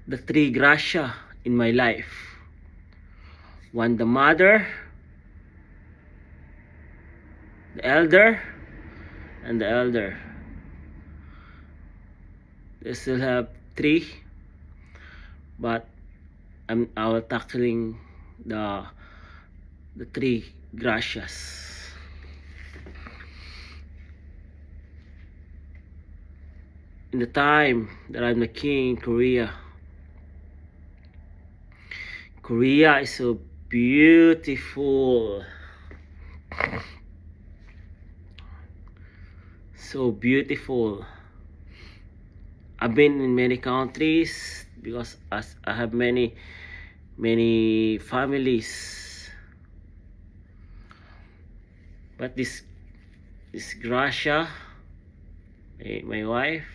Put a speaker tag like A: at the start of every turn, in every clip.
A: the three Gracia in my life. One, the mother, the elder, and the elder. They still have three, but I will tackling the three Gracias. In the time that I'm the king in Korea, Korea is so beautiful. So beautiful. I've been in many countries because as I have many families. But this Gracia, my wife,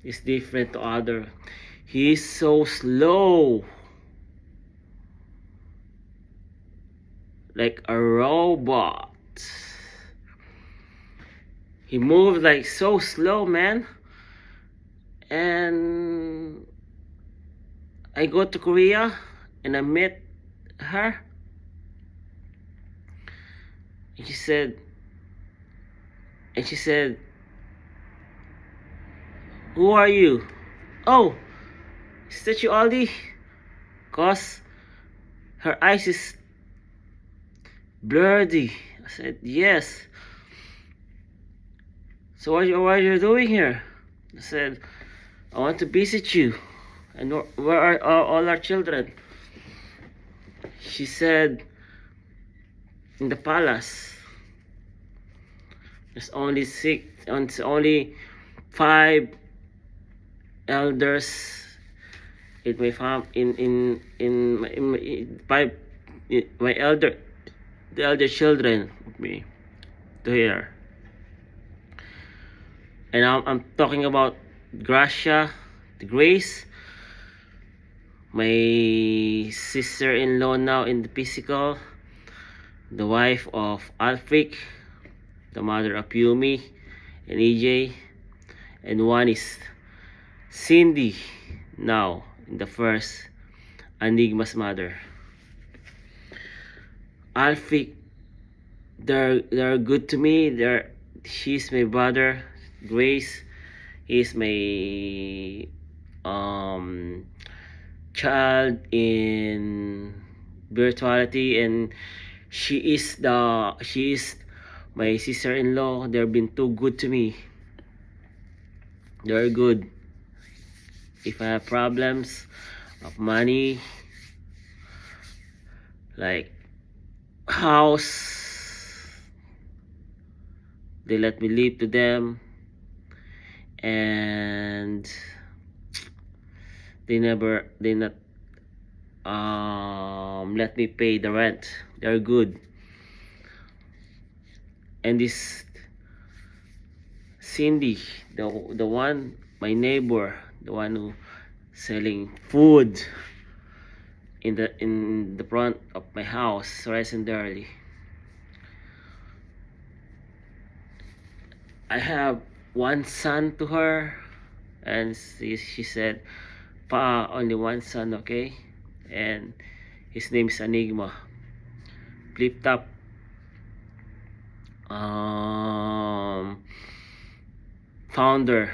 A: is different to other. He's so slow, like a robot. He moves like so slow, man. And I go to Korea and I met her. And she said, "Who are you?" "Oh, is that you, Aldi?" Cause her eyes is blurry. I said, "Yes." "So what are you doing here?" I said, "I want to visit you." "And where are all our children?" She said, "In the palace. There's only only 5 elders in my fam in my five my the elder children of me to here." And I'm talking about Gracia, the Grace, my sister-in-law now in the physical, the wife of Alfric, the mother of Yumi and EJ, and one is Cindy now in the first, Enigma's mother. Alfric, they're good to me. She's my brother. Grace is my child in virtuality, and she is my sister-in-law. They've been too good to me. They're good. If I have problems of money, like house, they let me live to them, and they not let me pay the rent. They're good. And this Cindy, the one, my neighbor, the one who selling food in the front of my house, rice and early. I have one son to her, and she said, "Pa, only one son, okay?" And his name is Enigma. Flip top founder.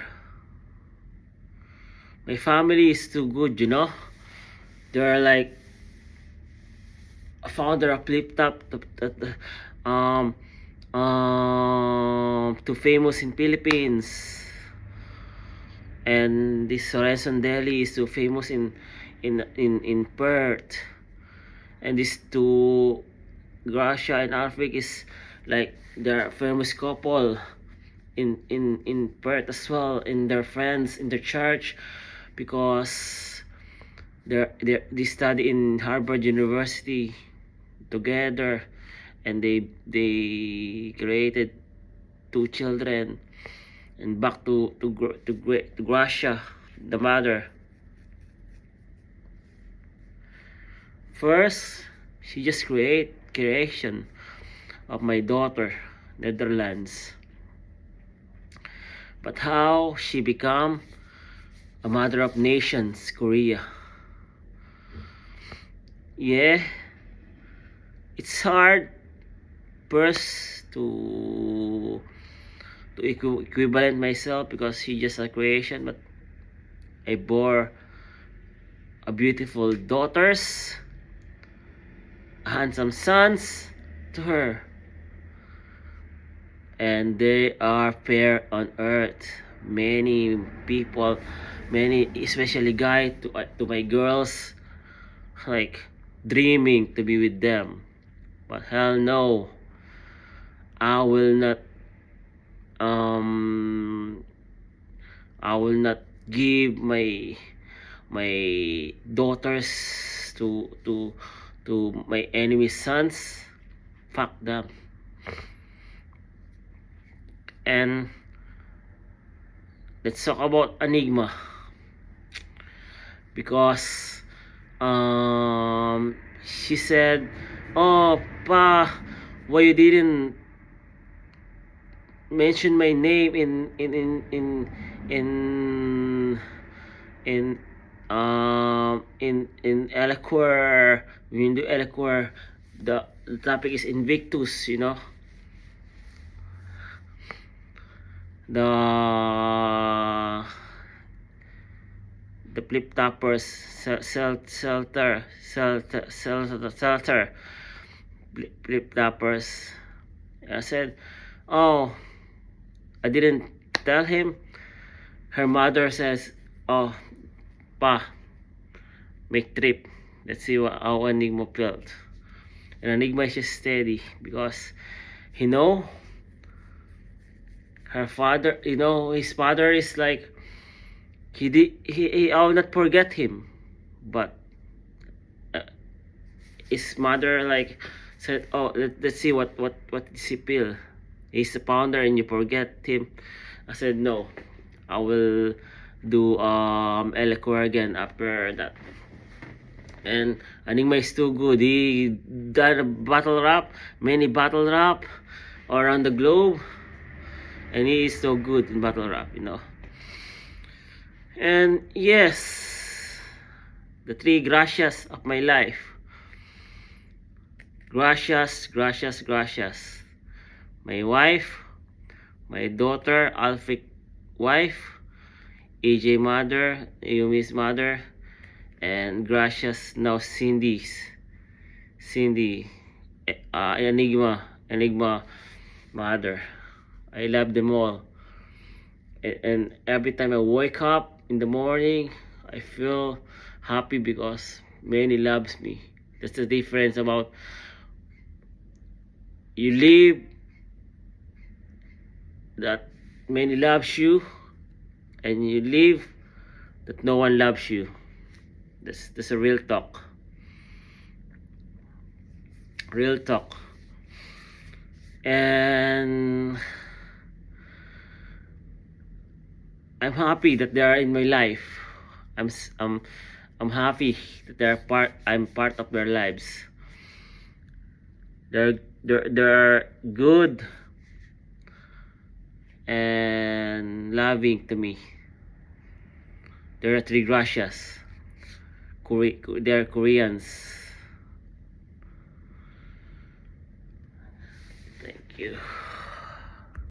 A: My family is too good, you know. They're like a founder of Flip top, too famous in Philippines. And this Sorenson Deli is too famous in Perth. And these two, Gracia and Alfric, is like they're a famous couple in Perth as well, in their friends, in their church, because they study in Harvard University together, and they created 2 children. And back to Gracia, the mother. First, she just creation of my daughter, Netherlands. But how she become a mother of nations, Korea. Yeah, it's hard first to equivalent myself because she's just a creation, but I bore a beautiful daughters, handsome sons to her, and they are fair on earth. Many people, many especially guys to my girls, like dreaming to be with them, but hell no, I will not um I will not give my daughters to my enemy sons. Fuck them. And let's talk about Enigma, because she said, "Oh, pa, why you didn't mention my name in in in Eloquer, when you do Eloquer, the topic is Invictus, you know, the flip toppers, selter flip toppers." I said, "Oh, I didn't tell him." Her mother says, "Oh, pa, make trip. Let's see how Enigma felt." And Enigma is just steady because he know her father, you know, his father is like, I will not forget him, but uh, his mother like said, "Oh, let's see what does he feel. He's the founder and you forget him." I said, "No, I will do Eloquer again after that." And Enigma is too good. He done a battle rap, many battle rap around the globe, and he is so good in battle rap, you know. And yes, the three gracias of my life. Gracias, gracias, gracias. My wife, my daughter, Alfric wife, AJ mother, Yumi's mother, and gracias now Cindy, Enigma mother. I love them all. And every time I wake up in the morning, I feel happy because many loves me. That's the difference about you live that many loves you, and you live that no one loves you. That's a real talk. Real talk. And I'm happy that they are in my life. I'm happy that I'm part of their lives. They're good and loving to me. They're three gracias. They're Koreans. Thank you.